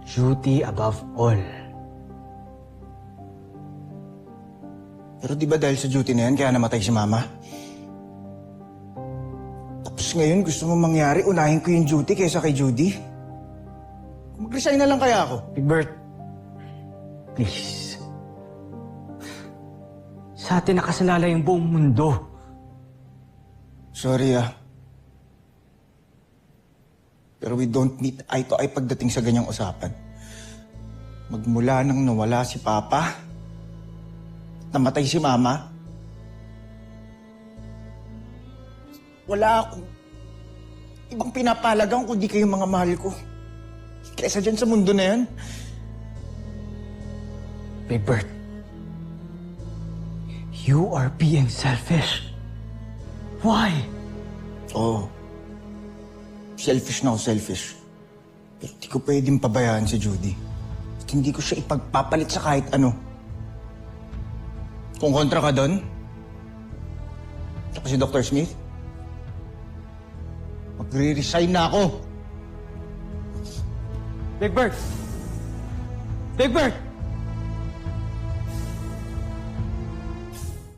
Duty above all. Pero di ba dahil sa duty na yan, kaya namatay si Mama? Tapos ngayon, gusto mo mangyari, unahin ko yung duty kaysa kay Judy? Mag-resign na lang kaya ako. Big Bert, please. Sa atin nakasalala yung buong mundo. Sorry Pero we don't meet eye to eye pagdating sa ganyang usapan. Magmula nang nawala si Papa, namatay si Mama, wala akong ibang pinapalagang kundi kayong mga mahal ko. Kesa dyan sa mundo na yan. Big Bert, you are being selfish. Why? Oo. Selfish na ako, selfish. Pero di ko pwedeng pabayaan si Judy. At hindi ko siya ipagpapalit sa kahit ano. Kung kontra ka doon, tsaka si Dr. Smith, magre-resign na ako. Big Bert! Big Bert!